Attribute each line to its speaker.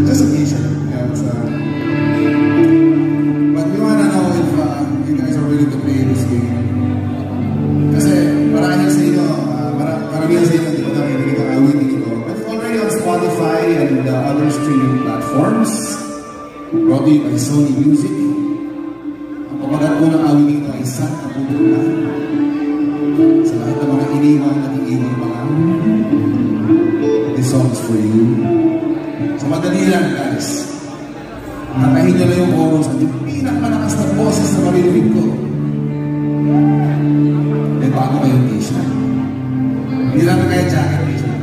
Speaker 1: just a teaser. Yeah, it's, but we wanna know if you guys are willing to play this game. Kasi marami sa inyo, marami sa inyo, hindi ko narinig ang awit ito. But it's already on Spotify and other streaming platforms. Brought to you by Sony Music. Ang pamagat po ng awit ito ay isang kapulong na. Sa lahat ng mga iniwang at iniwang mga this song is for you. So madali lang guys. Kakahin nyo lang yung chorus at yung pinakamalakas na boses na maririnig ko. Then bago kayo t-shirt. Hindi lang kaya jacket t-shirt.